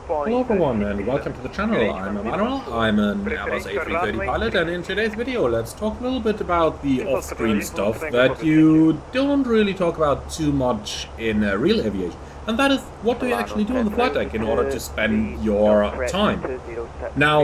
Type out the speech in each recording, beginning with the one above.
Hello everyone and welcome to the channel. I'm Emmanuel, I'm an Airbus A330 pilot, and in today's video let's talk a little bit about the off-screen stuff that you don't really talk about too much in real aviation. And that is, what do you actually do on the flight deck in order to spend your time? Now,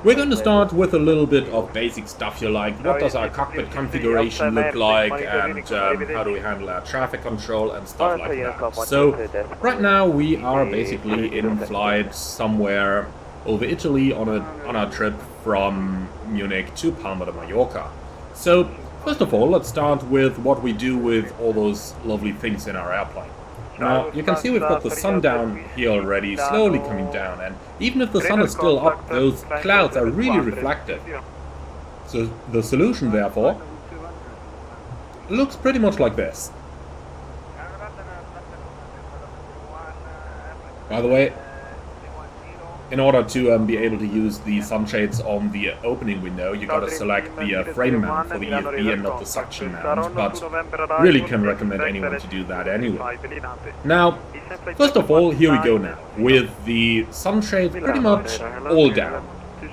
we're going to start with a little bit of basic stuff here, like what does our cockpit configuration look like, and how do we handle our traffic control and stuff like that. So, right now we are basically in flight somewhere over Italy on our trip from Munich to Palma de Mallorca. So, first of all, let's start with what we do with all those lovely things in our airplane. Now, you can see we've got the sun down here already, slowly coming down, and even if the sun is still up, those clouds are really reflective. So the solution, therefore, looks pretty much like this. By the way, in order to be able to use the sunshades on the opening window, you gotta select the frame mount for the EFB and not the suction mount, but really can recommend anyone to do that anyway. Now, first of all, here we go now, with the sunshades pretty much all down.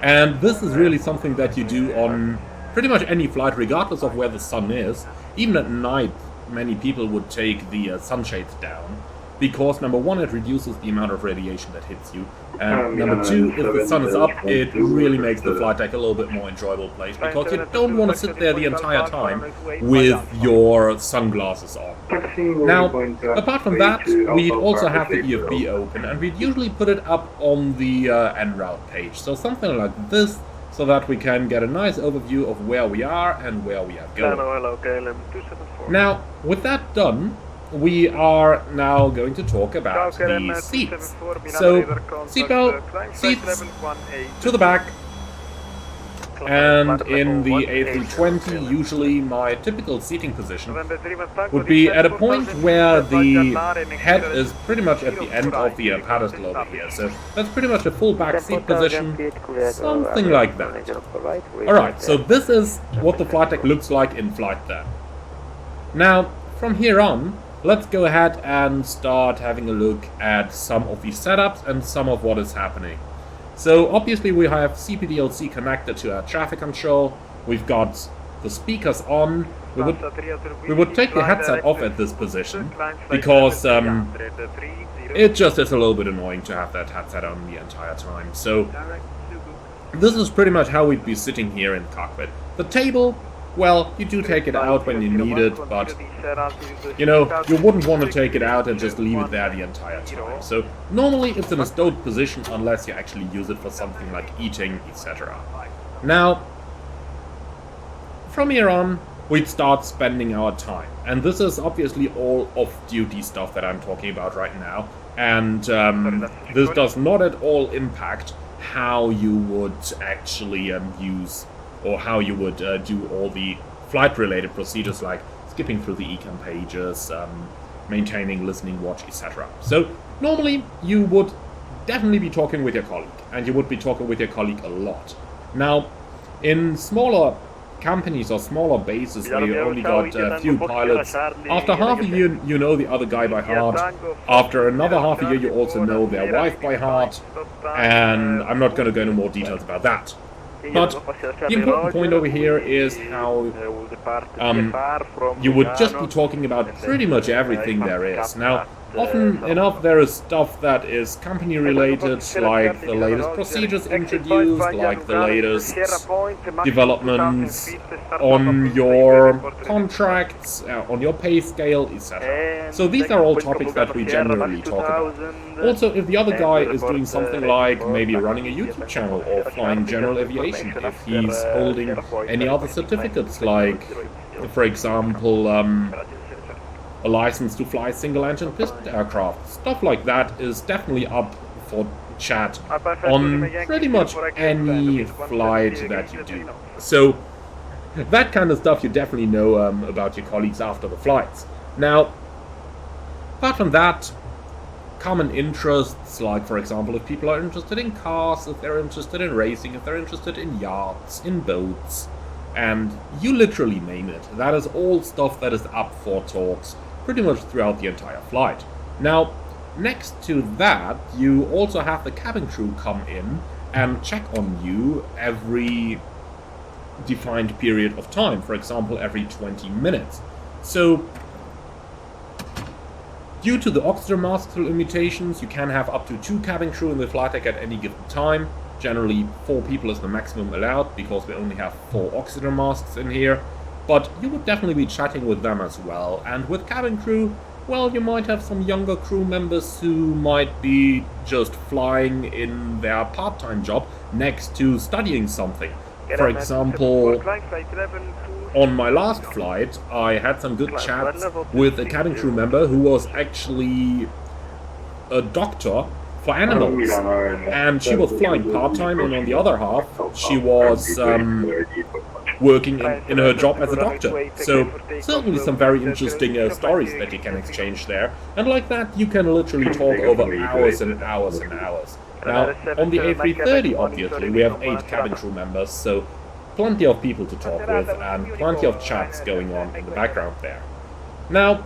And this is really something that you do on pretty much any flight, regardless of where the sun is. Even at night, many people would take the sunshades down, because number one, it reduces the amount of radiation that hits you, and number two, if the sun is up, it really makes the flight deck a little bit more enjoyable place, because you don't want to sit there the entire time with your sunglasses on. Now, apart from that, we'd also have the EFB open, and we'd usually put it up on the en route page, so something like this, so that we can get a nice overview of where we are and where we are going. Now, with that done, we are now going to talk about the seats. So, seatbelt, seats to the back, and in the A320, usually my typical seating position would be at a point where the head is pretty much at the end of the pedestal over here. So that's pretty much a full back seat position, something like that. Alright, so this is what the flight deck looks like in flight then. Now, from here on, let's go ahead and start having a look at some of the setups and some of what is happening. So obviously we have CPDLC connected to our traffic control, we've got the speakers on, we would take the headset off at this position, because it just is a little bit annoying to have that headset on the entire time. So this is pretty much how we'd be sitting here in the cockpit. The table, well, you do take it out when you need it, but, you know, you wouldn't want to take it out and just leave it there the entire time. So, normally it's in a stowed position unless you actually use it for something like eating, etc. Now, from here on, we'd start spending our time. And this is obviously all off-duty stuff that I'm talking about right now. And this does not at all impact how you would actually use or how you would do all the flight-related procedures like skipping through the econ pages, maintaining listening watch, etc. So, normally you would definitely be talking with your colleague, and you would be talking with your colleague a lot. Now, in smaller companies or smaller bases where you only got a few pilots, after half a year you know the other guy by heart, after another half a year you also know their wife by heart, and I'm not going to go into more details about that. But the important point over here is how you would just be talking about pretty much everything there is. Now, often enough there is stuff that is company related, like the latest procedures introduced, like the latest developments on your contracts, on your pay scale, etc. So these are all topics that we generally talk about. Also, if the other guy is doing something like maybe running a YouTube channel or flying general aviation, if he's holding any other certificates like, for example, a license to fly single-engine piston aircraft. Stuff like that is definitely up for chat on pretty much any flight that you do. So, that kind of stuff you definitely know about your colleagues after the flights. Now, apart from that, common interests, like for example if people are interested in cars, if they're interested in racing, if they're interested in yachts, in boats, and you literally name it. That is all stuff that is up for talks pretty much throughout the entire flight. Now, next to that, you also have the cabin crew come in and check on you every defined period of time, for example, every 20 minutes. So, due to the oxygen mask limitations, you can have up to 2 cabin crew in the flight deck at any given time. Generally, 4 people is the maximum allowed, because we only have 4 oxygen masks in here. But you would definitely be chatting with them as well. And with cabin crew, well, you might have some younger crew members who might be just flying in their part-time job next to studying something. For example, on my last flight, I had some good chats with a cabin crew member who was actually a doctor for animals, and she was flying part-time, and on the other half, she was working in her job as a doctor. So, certainly some very interesting stories that you can exchange there, and like that, you can literally talk over hours and hours and hours. Now, on the A330, obviously, we have 8 cabin crew members, so plenty of people to talk with, and plenty of chats going on in the background there. Now,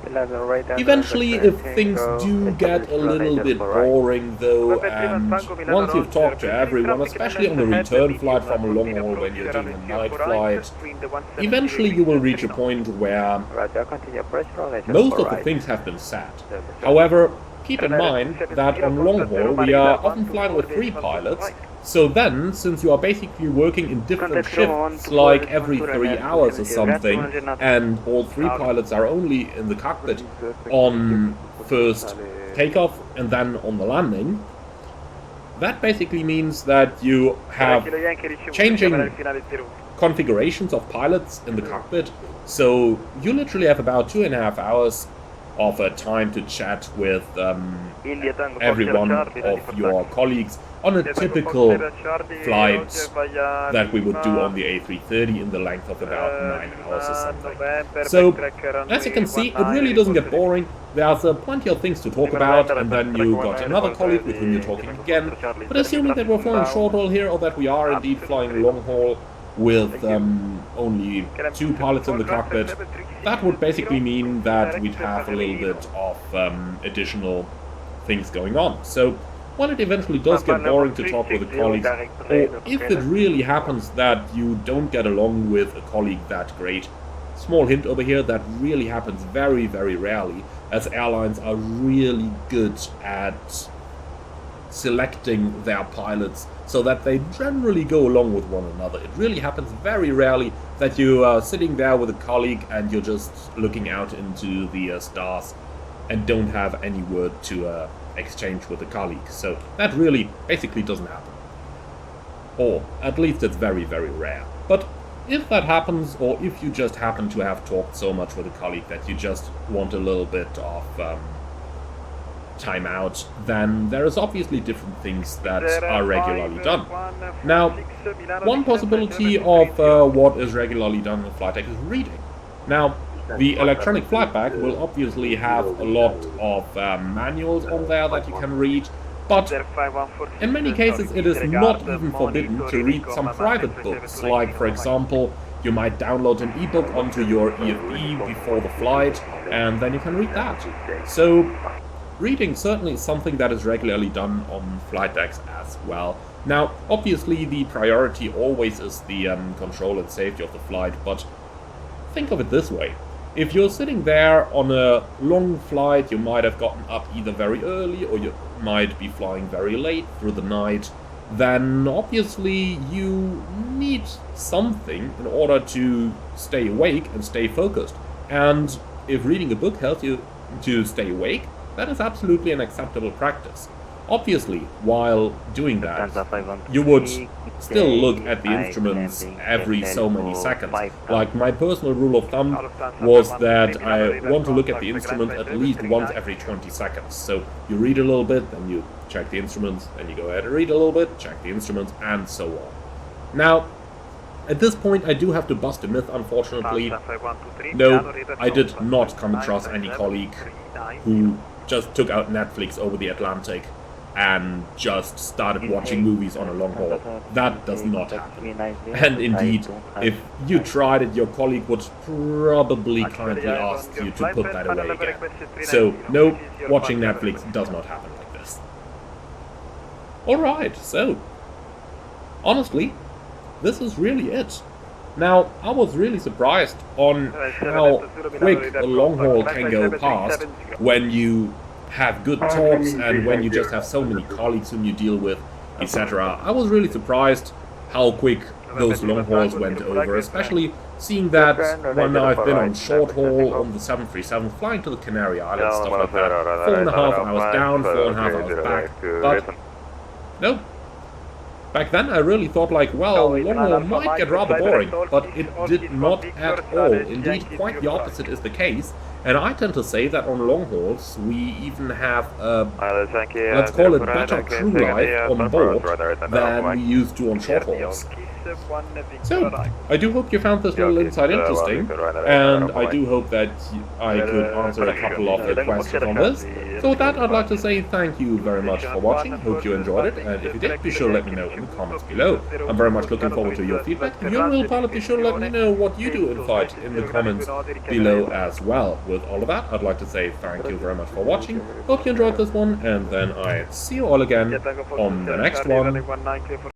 eventually, if things do get a little bit boring though, and once you've talked to everyone, especially on a return flight from a long haul when you're doing a night flight, eventually you will reach a point where most of the things have been said. However, keep in mind that on long haul we are often flying with 3 pilots, so then, since you are basically working in different shifts, like every 3 hours or something, and all 3 pilots are only in the cockpit on first takeoff and then on the landing, that basically means that you have changing configurations of pilots in the cockpit, so you literally have about 2.5 hours of time to chat with everyone of your colleagues on a typical flight that we would do on the A330 in the length of about 9 hours or something. So, as you can see, it really doesn't get boring. There's plenty of things to talk about, and then you got another colleague with whom you're talking again. But assuming that we're flying short haul here, or that we are indeed flying long haul with only 2 pilots in the cockpit, that would basically mean that we'd have a little bit of additional things going on. So, when it eventually does get boring to talk with a colleague, or if it really happens that you don't get along with a colleague that great, small hint over here, that really happens very, very rarely, as airlines are really good at selecting their pilots so that they generally go along with one another. It really happens very rarely that you are sitting there with a colleague and you're just looking out into the stars and don't have any word to exchange with a colleague. So that really basically doesn't happen. Or at least it's very, very rare. But if that happens, or if you just happen to have talked so much with a colleague that you just want a little bit of time out, then there is obviously different things that are regularly done. Now, one possibility of what is regularly done in the flight deck is reading. Now, the electronic flight bag will obviously have a lot of manuals on there that you can read, but in many cases it is not even forbidden to read some private books, like for example, you might download an ebook onto your EFB before the flight, and then you can read that. So, reading certainly is something that is regularly done on flight decks as well. Now, obviously the priority always is the control and safety of the flight, but think of it this way. If you're sitting there on a long flight, you might have gotten up either very early or you might be flying very late through the night, then obviously you need something in order to stay awake and stay focused. And if reading a book helps you to stay awake, that is absolutely an acceptable practice. Obviously, while doing that, you would still look at the instruments every so many seconds. Like, my personal rule of thumb was that I want to look at the instrument at least once every 20 seconds. So you read a little bit, then you check the instruments, then you go ahead and read a little bit, check the instruments, and so on. Now, at this point, I do have to bust a myth, unfortunately. No, I did not come across any colleague who just took out Netflix over the Atlantic and just started watching movies on a long haul. That does not happen. And indeed, if you tried it, your colleague would probably kindly ask you to put that away again. So, no, watching Netflix does not happen like this. Alright, so, honestly, this is really it. Now, I was really surprised on how quick a long haul can go past when you have good talks and when you just have so many colleagues whom you deal with, etc. I was really surprised how quick those long hauls went over, especially seeing that when I've been on short haul on the 737, flying to the Canary Islands, stuff like that, 4.5 hours down, 4.5 hours back, but no. Back then I really thought like, well, long haul might get rather boring, but it did not at all. Indeed, quite the opposite is the case. And I tend to say that on long hauls we even have let's call it better crew life on board than we used to on short hauls. So, I do hope you found this little insight interesting, and I do hope that I could answer a couple of your questions on this. So with that, I'd like to say thank you very much for watching, hope you enjoyed it, and if you did, be sure to let me know in the comments below. I'm very much looking forward to your feedback. If you're a real pilot, be sure to let me know what you do in flight in the comments below as well. With all of that, I'd like to say thank you very much for watching, hope you enjoyed this one, and then I see you all again on the next one.